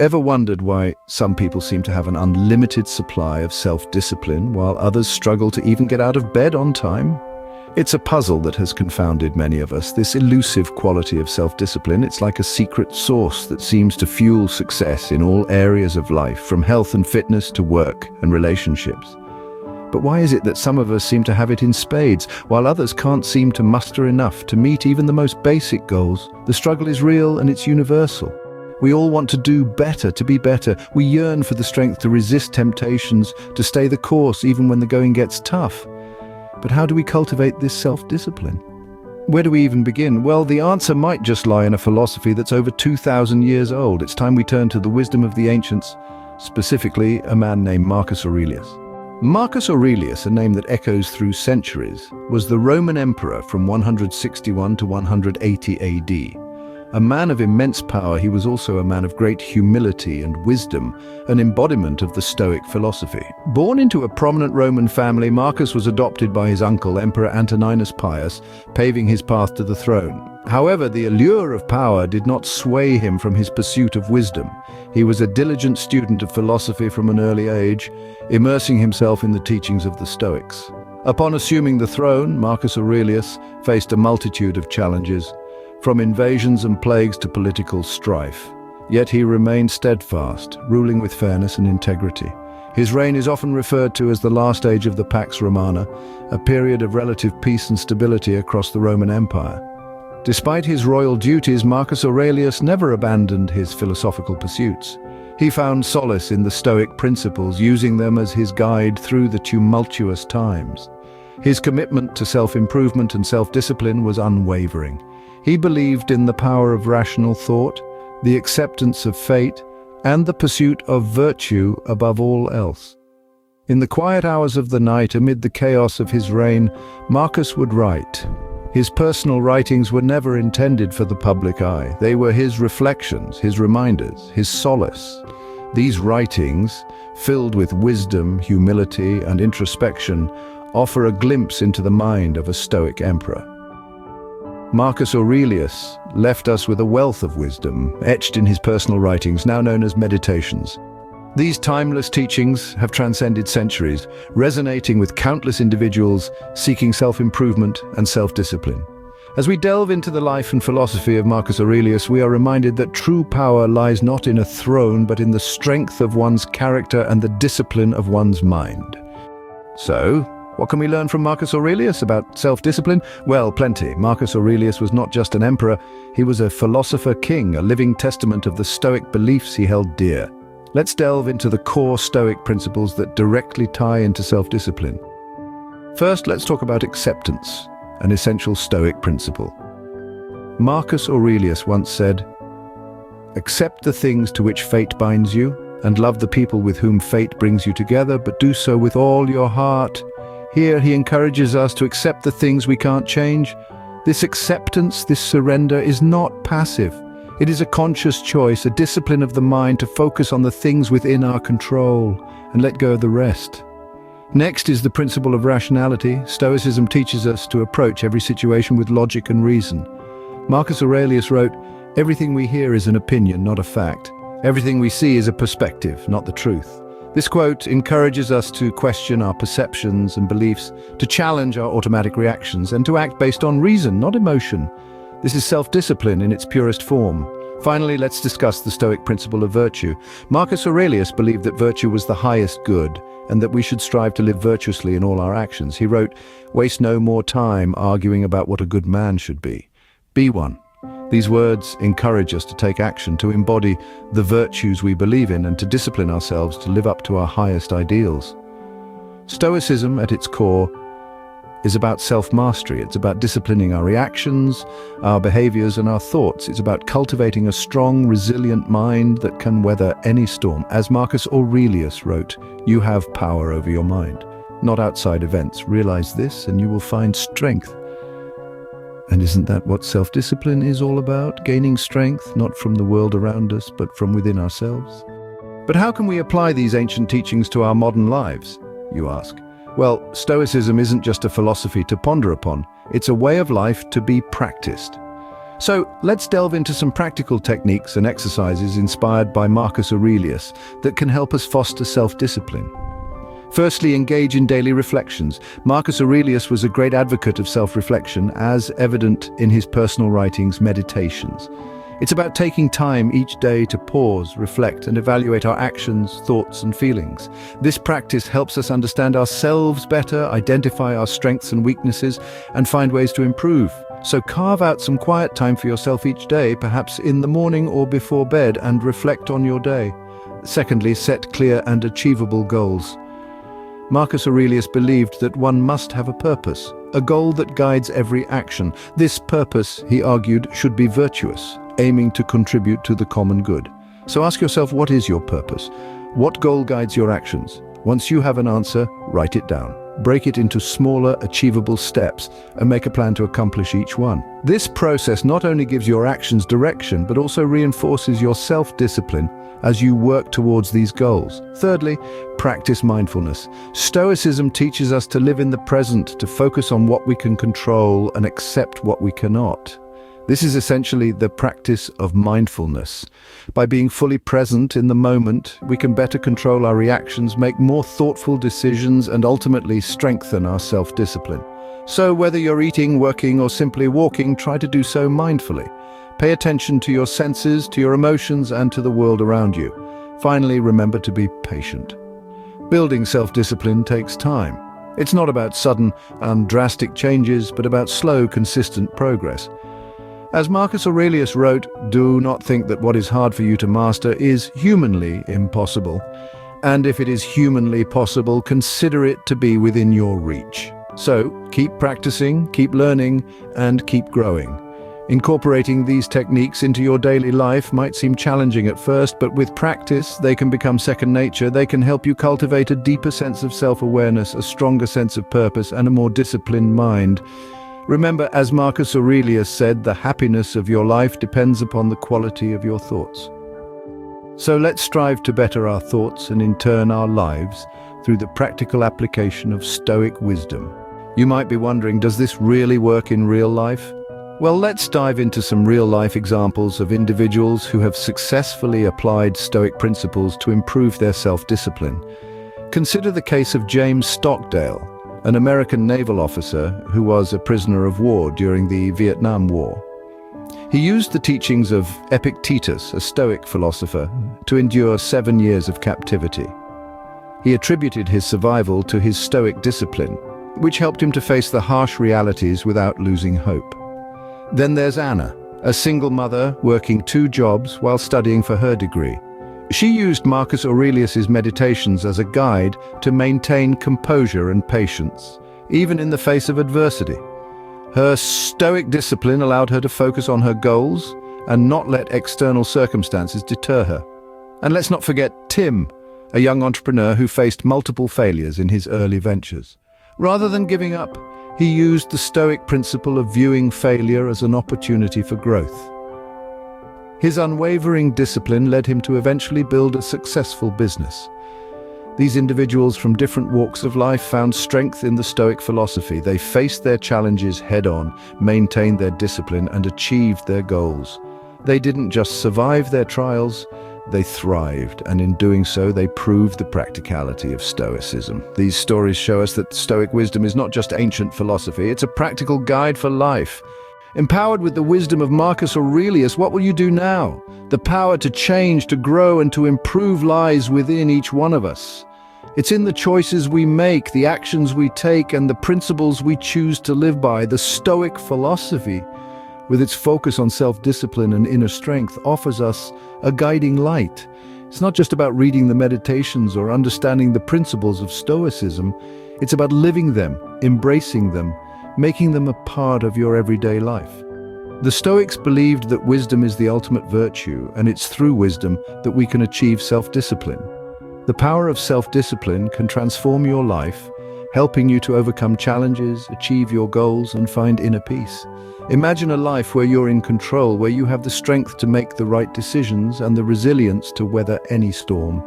Ever wondered why some people seem to have an unlimited supply of self-discipline while others struggle to even get out of bed on time? It's a puzzle that has confounded many of us, this elusive quality of self-discipline. It's like a secret sauce that seems to fuel success in all areas of life, from health and fitness to work and relationships. But why is it that some of us seem to have it in spades, while others can't seem to muster enough to meet even the most basic goals? The struggle is real and it's universal. We all want to do better, to be better. We yearn for the strength to resist temptations, to stay the course even when the going gets tough. But how do we cultivate this self-discipline? Where do we even begin? Well, the answer might just lie in a philosophy that's over 2,000 years old. It's time we turn to the wisdom of the ancients, specifically a man named Marcus Aurelius. Marcus Aurelius, a name that echoes through centuries, was the Roman emperor from 161 to 180 AD. A man of immense power, he was also a man of great humility and wisdom, an embodiment of the Stoic philosophy. Born into a prominent Roman family, Marcus was adopted by his uncle, Emperor Antoninus Pius, paving his path to the throne. However, the allure of power did not sway him from his pursuit of wisdom. He was a diligent student of philosophy from an early age, immersing himself in the teachings of the Stoics. Upon assuming the throne, Marcus Aurelius faced a multitude of challenges, from invasions and plagues to political strife. Yet he remained steadfast, ruling with fairness and integrity. His reign is often referred to as the last age of the Pax Romana, a period of relative peace and stability across the Roman Empire. Despite his royal duties, Marcus Aurelius never abandoned his philosophical pursuits. He found solace in the Stoic Principles, using them as his guide through the tumultuous times. His commitment to self-improvement and self-discipline was unwavering. He believed in the power of rational thought, the acceptance of fate, and the pursuit of virtue above all else. In the quiet hours of the night, amid the chaos of his reign, Marcus would write. His personal writings were never intended for the public eye. They were his reflections, his reminders, his solace. These writings, filled with wisdom, humility, and introspection, offer a glimpse into the mind of a Stoic emperor. Marcus Aurelius left us with a wealth of wisdom, etched in his personal writings, now known as meditations. These timeless teachings have transcended centuries, resonating with countless individuals seeking self-improvement and self-discipline. As we delve into the life and philosophy of Marcus Aurelius, we are reminded that true power lies not in a throne, but in the strength of one's character and the discipline of one's mind. So, what can we learn from Marcus Aurelius about self-discipline? Well, plenty. Marcus Aurelius was not just an emperor, he was a philosopher king, a living testament of the Stoic beliefs he held dear. Let's delve into the core Stoic principles that directly tie into self-discipline. First, let's talk about acceptance, an essential Stoic principle. Marcus Aurelius once said, "Accept the things to which fate binds you, and love the people with whom fate brings you together, but do so with all your heart." Here he encourages us to accept the things we can't change. This acceptance, this surrender, is not passive. It is a conscious choice, a discipline of the mind to focus on the things within our control and let go of the rest. Next is the principle of rationality. Stoicism teaches us to approach every situation with logic and reason. Marcus Aurelius wrote, "Everything we hear is an opinion, not a fact. Everything we see is a perspective, not the truth." This quote encourages us to question our perceptions and beliefs, to challenge our automatic reactions, and to act based on reason, not emotion. This is self-discipline in its purest form. Finally, let's discuss the Stoic principle of virtue. Marcus Aurelius believed that virtue was the highest good, and that we should strive to live virtuously in all our actions. He wrote, "Waste no more time arguing about what a good man should be. Be one." These words encourage us to take action, to embody the virtues we believe in, and to discipline ourselves to live up to our highest ideals. Stoicism, at its core, is about self-mastery. It's about disciplining our reactions, our behaviors, and our thoughts. It's about cultivating a strong, resilient mind that can weather any storm. As Marcus Aurelius wrote, "You have power over your mind, not outside events. Realize this, and you will find strength." And isn't that what self-discipline is all about? Gaining strength, not from the world around us, but from within ourselves. But how can we apply these ancient teachings to our modern lives, you ask? Well, Stoicism isn't just a philosophy to ponder upon. It's a way of life to be practiced. So let's delve into some practical techniques and exercises inspired by Marcus Aurelius that can help us foster self-discipline. Firstly, engage in daily reflections. Marcus Aurelius was a great advocate of self-reflection, as evident in his personal writings, Meditations. It's about taking time each day to pause, reflect, and evaluate our actions, thoughts, and feelings. This practice helps us understand ourselves better, identify our strengths and weaknesses, and find ways to improve. So carve out some quiet time for yourself each day, perhaps in the morning or before bed, and reflect on your day. Secondly, set clear and achievable goals. Marcus Aurelius believed that one must have a purpose, a goal that guides every action. This purpose, he argued, should be virtuous, aiming to contribute to the common good. So ask yourself, what is your purpose? What goal guides your actions? Once you have an answer, write it down. Break it into smaller, achievable steps and make a plan to accomplish each one. This process not only gives your actions direction, but also reinforces your self-discipline as you work towards these goals. Thirdly, practice mindfulness. Stoicism teaches us to live in the present, to focus on what we can control and accept what we cannot. This is essentially the practice of mindfulness. By being fully present in the moment, we can better control our reactions, make more thoughtful decisions, and ultimately strengthen our self-discipline. So whether you're eating, working, or simply walking, try to do so mindfully. Pay attention to your senses, to your emotions, and to the world around you. Finally, remember to be patient. Building self-discipline takes time. It's not about sudden and drastic changes, but about slow, consistent progress. As Marcus Aurelius wrote, "Do not think that what is hard for you to master is humanly impossible. And if it is humanly possible, consider it to be within your reach." So, keep practicing, keep learning, and keep growing. Incorporating these techniques into your daily life might seem challenging at first, but with practice, they can become second nature. They can help you cultivate a deeper sense of self-awareness, a stronger sense of purpose, and a more disciplined mind. Remember, as Marcus Aurelius said, the happiness of your life depends upon the quality of your thoughts. So let's strive to better our thoughts and in turn our lives through the practical application of Stoic wisdom. You might be wondering, does this really work in real life? Well, let's dive into some real-life examples of individuals who have successfully applied Stoic principles to improve their self-discipline. Consider the case of James Stockdale, an American naval officer who was a prisoner of war during the Vietnam War. He used the teachings of Epictetus, a Stoic philosopher, to endure 7 years of captivity. He attributed his survival to his Stoic discipline, which helped him to face the harsh realities without losing hope. Then there's Anna, a single mother working 2 jobs while studying for her degree. She used Marcus Aurelius's Meditations as a guide to maintain composure and patience, even in the face of adversity. Her Stoic discipline allowed her to focus on her goals and not let external circumstances deter her. And let's not forget Tim, a young entrepreneur who faced multiple failures in his early ventures. Rather than giving up, he used the Stoic principle of viewing failure as an opportunity for growth. His unwavering discipline led him to eventually build a successful business. These individuals from different walks of life found strength in the Stoic philosophy. They faced their challenges head-on, maintained their discipline, and achieved their goals. They didn't just survive their trials, they thrived, and in doing so, they proved the practicality of Stoicism. These stories show us that Stoic wisdom is not just ancient philosophy, it's a practical guide for life. Empowered with the wisdom of Marcus Aurelius, what will you do now? The power to change, to grow, and to improve lies within each one of us. It's in the choices we make, the actions we take, and the principles we choose to live by. The Stoic philosophy, with its focus on self-discipline and inner strength, offers us a guiding light. It's not just about reading the Meditations or understanding the principles of Stoicism. It's about living them, embracing them, making them a part of your everyday life. The Stoics believed that wisdom is the ultimate virtue, and it's through wisdom that we can achieve self-discipline. The power of self-discipline can transform your life, helping you to overcome challenges, achieve your goals, and find inner peace. Imagine a life where you're in control, where you have the strength to make the right decisions and the resilience to weather any storm.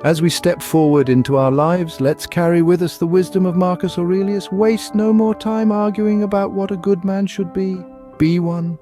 As we step forward into our lives, let's carry with us the wisdom of Marcus Aurelius. Waste no more time arguing about what a good man should be. Be one.